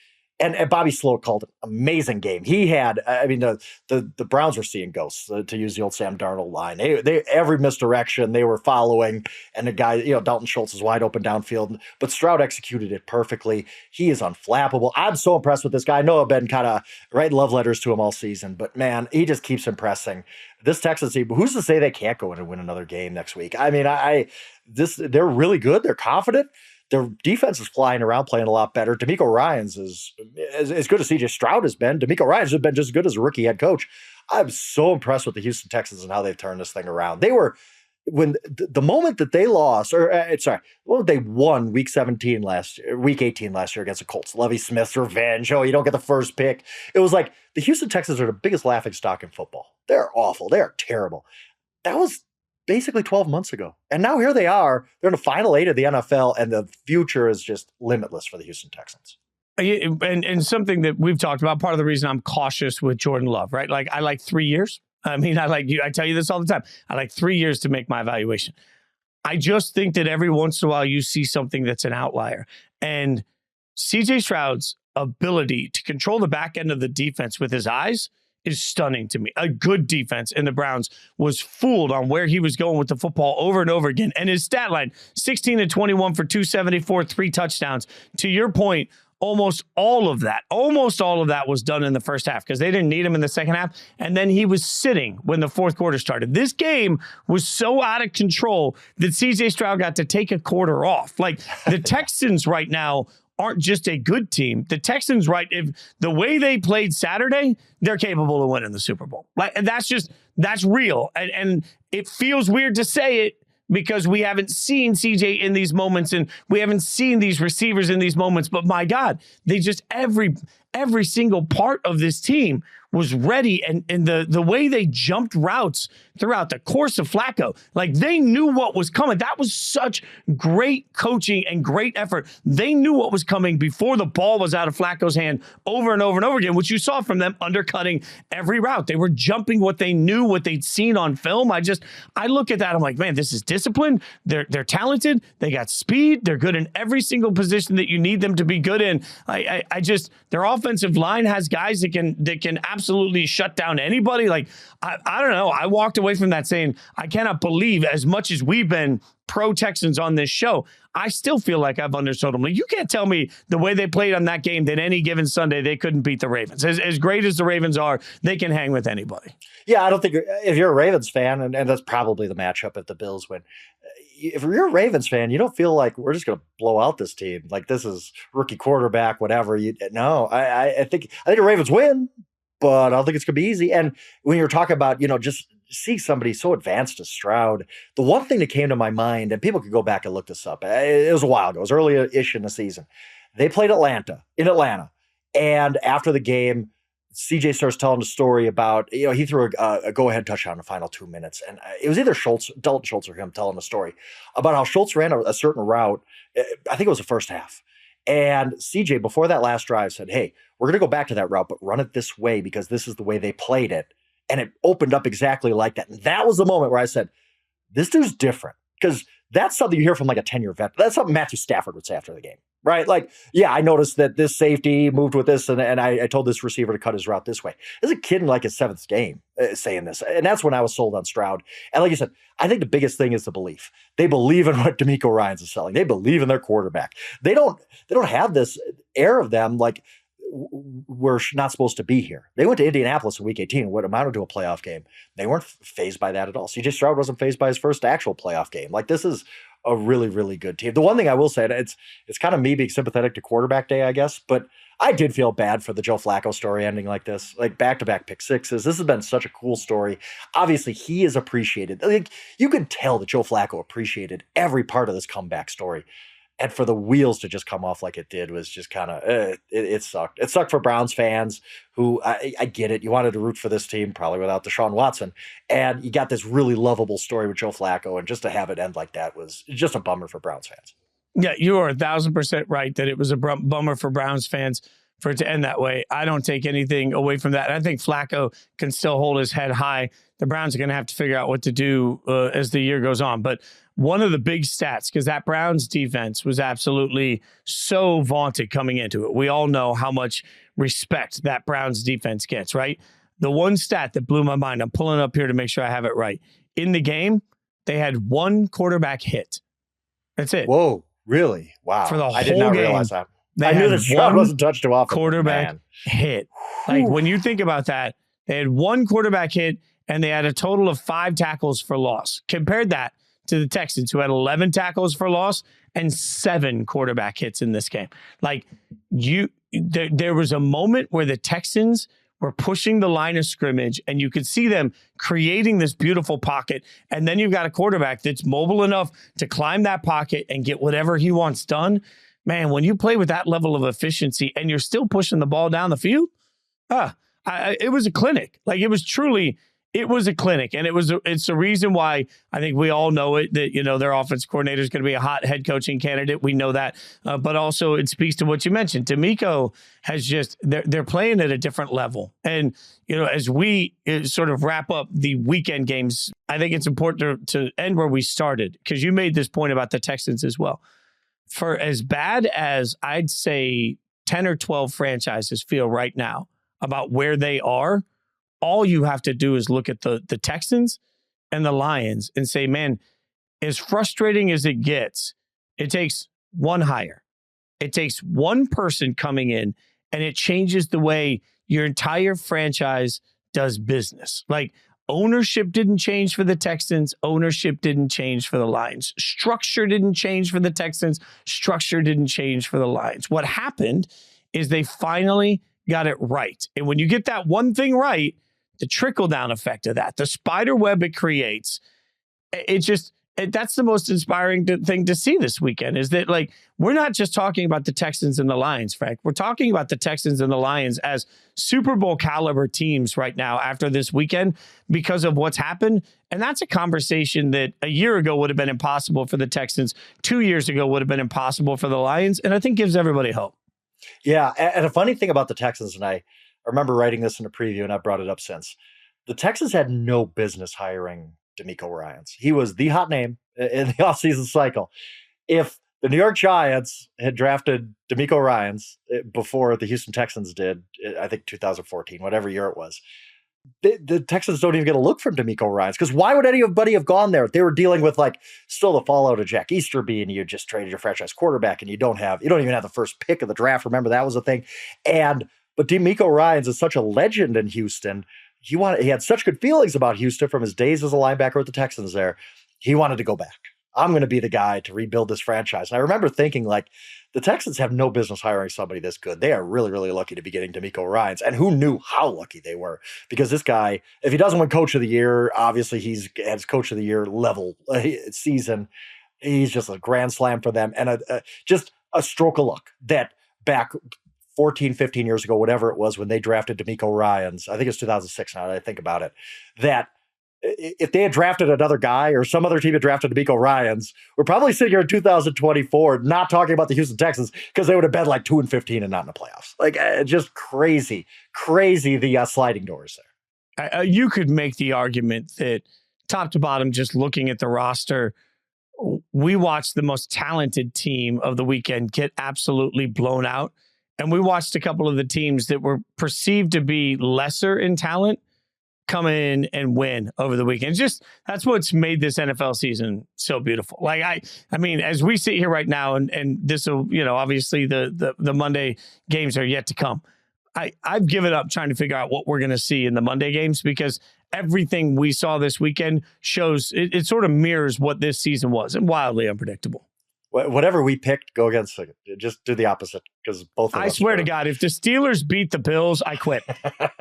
And Bobby Slow called it an amazing game. He had, the Browns were seeing ghosts, to use the old Sam Darnold line. They every misdirection they were following, and the guy, Dalton Schultz is wide open downfield, but Stroud executed it perfectly. He is unflappable. I'm so impressed with this guy. I know I've been kind of writing love letters to him all season, but man, he just keeps impressing. This Texas team, who's to say they can't go in and win another game next week? I mean, they're really good. They're confident. Their defense is flying around, playing a lot better. D'Amico Ryans is as good as CJ Stroud has been. D'Amico Ryans has been just as good as a rookie head coach. I'm so impressed with the Houston Texans and how they've turned this thing around. They were, when the moment that they lost, they won week 18 last year against the Colts. Lovie Smith's revenge. Oh, you don't get the first pick. It was like the Houston Texans are the biggest laughingstock in football. They're awful. They're terrible. That was basically 12 months ago. And now here they are. They're in the final 8 of the NFL, and the future is just limitless for the Houston Texans. And something that we've talked about, part of the reason I'm cautious with Jordan Love, right? Like I like 3 years. I mean, I tell you this all the time. I like 3 years to make my evaluation. I just think that every once in a while you see something that's an outlier. And CJ Stroud's ability to control the back end of the defense with his eyes is stunning to me. A good defense in the Browns was fooled on where he was going with the football over and over again. And his stat line, 16 to 21 for 274, 3 touchdowns. To your point almost all of that was done in the first half because they didn't need him in the second half. And then he was sitting when the fourth quarter started. This game was so out of control that C.J. Stroud got to take a quarter off. Like the Texans right now aren't just a good team. The Texans, right, if the way they played Saturday, they're capable of winning the Super Bowl. Like, and that's real. And it feels weird to say it, because we haven't seen CJ in these moments and we haven't seen these receivers in these moments. But my God, they just every single part of this team was ready. And the way they jumped routes throughout the course of Flacco, like they knew what was coming. That was such great coaching and great effort. They knew what was coming before the ball was out of Flacco's hand over and over and over again, which you saw from them undercutting every route. They were jumping what they knew, what they'd seen on film. I look at that. I'm like, man, this is discipline. They're talented. They got speed. They're good in every single position that you need them to be good in. Their offensive line has guys that can absolutely shut down anybody. Like, I don't know. I walked away from that saying, I cannot believe, as much as we've been pro Texans on this show, I still feel like I've undersold them. Like, you can't tell me the way they played on that game that any given Sunday they couldn't beat the Ravens. As great as the Ravens are, they can hang with anybody. Yeah, I don't think, if you're a Ravens fan, and that's probably the matchup if the Bills win, if you're a Ravens fan, you don't feel like we're just going to blow out this team. Like, this is rookie quarterback, whatever. I think the Ravens win, but I don't think it's going to be easy. And when you're talking about, just see somebody so advanced as Stroud, the one thing that came to my mind, and people could go back and look this up, it was a while ago, it was early-ish in the season. They played in Atlanta. And after the game, CJ starts telling the story about, he threw a go-ahead touchdown in the final 2 minutes. And it was either Dalton Schultz or him telling the story about how Schultz ran a certain route. I think it was the first half. And CJ, before that last drive, said, hey, we're going to go back to that route, but run it this way because this is the way they played it. And it opened up exactly like that. And that was the moment where I said, this dude's different. Because that's something you hear from like a 10-year vet. That's something Matthew Stafford would say after the game, right? Like, yeah, I noticed that this safety moved with this, and I told this receiver to cut his route this way. There's a kid in like his seventh game saying this. And that's when I was sold on Stroud. And like you said, I think the biggest thing is the belief. They believe in what D'Amico Ryans is selling. They believe in their quarterback. They don't have this air of them like, we're not supposed to be here. They went to Indianapolis in week 18, what amounted to a playoff game. They weren't fazed by that at all. CJ Stroud wasn't fazed by his first actual playoff game. Like, this is a really, really good team. The one thing I will say, it's kind of me being sympathetic to quarterback day, I guess, but I did feel bad for the Joe Flacco story ending like this, like back-to-back pick sixes. This has been such a cool story. Obviously, he is appreciated. Like, you could tell that Joe Flacco appreciated every part of this comeback story. And for the wheels to just come off like it did was just kind of, it sucked. It sucked for Browns fans who, I get it. You wanted to root for this team, probably without Deshaun Watson. And you got this really lovable story with Joe Flacco. And just to have it end like that was just a bummer for Browns fans. Yeah, you are 1,000% right that it was a bummer for Browns fans for it to end that way. I don't take anything away from that. And I think Flacco can still hold his head high. The Browns are going to have to figure out what to do as the year goes on. But one of the big stats, because that Browns defense was absolutely so vaunted coming into it. We all know how much respect that Browns defense gets, right? The one stat that blew my mind, I'm pulling up here to make sure I have it right. In the game, they had one quarterback hit. That's it. Whoa, really? Wow. For the whole I did not game, realize that. I knew that Stroud wasn't touched too often. Quarterback hit. Like, when you think about that, they had one quarterback hit and they had a total of 5 tackles for loss. Compared that to the Texans, who had 11 tackles for loss and 7 quarterback hits in this game. Like, there was a moment where the Texans were pushing the line of scrimmage and you could see them creating this beautiful pocket. And then you've got a quarterback that's mobile enough to climb that pocket and get whatever he wants done. Man, when you play with that level of efficiency and you're still pushing the ball down the field, it was a clinic. Like, it was a clinic. And it's the reason why I think we all know it, that, their offense coordinator is going to be a hot head coaching candidate. We know that. But also it speaks to what you mentioned. D'Amico has they're playing at a different level. And, as we sort of wrap up the weekend games, I think it's important to end where we started, because you made this point about the Texans as well. For as bad as I'd say 10 or 12 franchises feel right now about where they are, all you have to do is look at the Texans and the Lions and say, man, as frustrating as it gets, it takes one hire. It takes one person coming in and it changes the way your entire franchise does business. Like, ownership didn't change for the Texans. Ownership didn't change for the Lions. Structure didn't change for the Texans. Structure didn't change for the Lions. What happened is they finally got it right. And when you get that one thing right, the trickle-down effect of that, the spider web it creates, that's the most inspiring thing to see this weekend, is that, like, we're not just talking about the Texans and the Lions, Frank. We're talking about the Texans and the Lions as Super Bowl caliber teams right now after this weekend because of what's happened. And that's a conversation that a year ago would have been impossible for the Texans. 2 years ago would have been impossible for the Lions. And I think gives everybody hope. Yeah. And a funny thing about the Texans, and I remember writing this in a preview and I've brought it up since, the Texans had no business hiring DeMeco Ryans. He was the hot name in the offseason cycle. If the New York Giants had drafted DeMeco Ryans before the Houston Texans did, I think 2014, whatever year it was, the Texans don't even get a look from DeMeco Ryans, because why would anybody have gone there? They were dealing with, like, still the fallout of Jack Easterby, and you just traded your franchise quarterback, and you don't even have the first pick of the draft. Remember, that was a thing. But DeMeco Ryans is such a legend in Houston. He had such good feelings about Houston from his days as a linebacker with the Texans there. He wanted to go back. I'm going to be the guy to rebuild this franchise. And I remember thinking, like, the Texans have no business hiring somebody this good. They are really, really lucky to be getting DeMeco Ryans. And who knew how lucky they were? Because this guy, if he doesn't win Coach of the Year, obviously he's at his Coach of the Year level season. He's just a grand slam for them. And just a stroke of luck that back 14, 15 years ago, whatever it was, when they drafted DeMeco Ryans, I think it's 2006 now that I think about it, that if they had drafted another guy or some other team had drafted DeMeco Ryans, we're probably sitting here in 2024 not talking about the Houston Texans, because they would have been like 2-15 and not in the playoffs. Like, just crazy the sliding doors there. You could make the argument that top to bottom, just looking at the roster, we watched the most talented team of the weekend get absolutely blown out. And we watched a couple of the teams that were perceived to be lesser in talent come in and win over the weekend. Just, that's what's made this NFL season so beautiful. Like, I mean, as we sit here right now, and this will, obviously the Monday games are yet to come. I've given up trying to figure out what we're going to see in the Monday games, because everything we saw this weekend shows it sort of mirrors what this season was, and wildly unpredictable. Whatever we picked, go against it. Just do the opposite, because both of us. I swear to God, if the Steelers beat the Bills, I quit.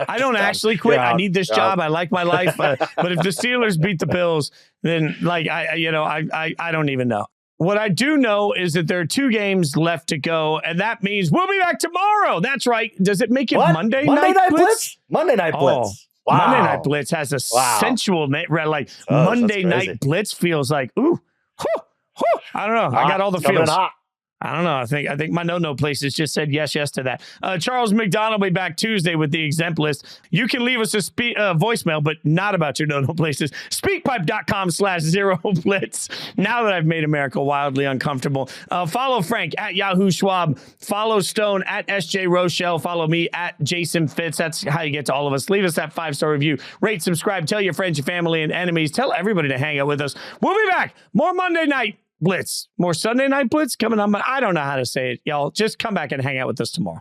I don't actually quit. I need this job. I like my life. But if the Steelers beat the Bills, then, like, I don't even know. What I do know is that there are 2 games left to go, and that means we'll be back tomorrow. That's right. Does it make it Monday Night Blitz? Monday Night Blitz. Wow. Monday Night Blitz has a sensual name. Like, Monday Night Blitz feels like, ooh, whew. I don't know. I got all the feels. I don't know. I think my no places just said yes to that. Charles McDonald will be back Tuesday with the exempt list. You can leave us a voicemail, but not about your no places. Speakpipe.com/0blitz. Now that I've made America wildly uncomfortable. Follow Frank at Yahoo Schwab. Follow Stone at SJ Rochelle. Follow me at Jason Fitz. That's how you get to all of us. Leave us that 5-star review. Rate, subscribe. Tell your friends, your family, and enemies. Tell everybody to hang out with us. We'll be back. More Monday Night Blitz. More Sunday Night Blitz coming on. I don't know how to say it, y'all. Just come back and hang out with us tomorrow.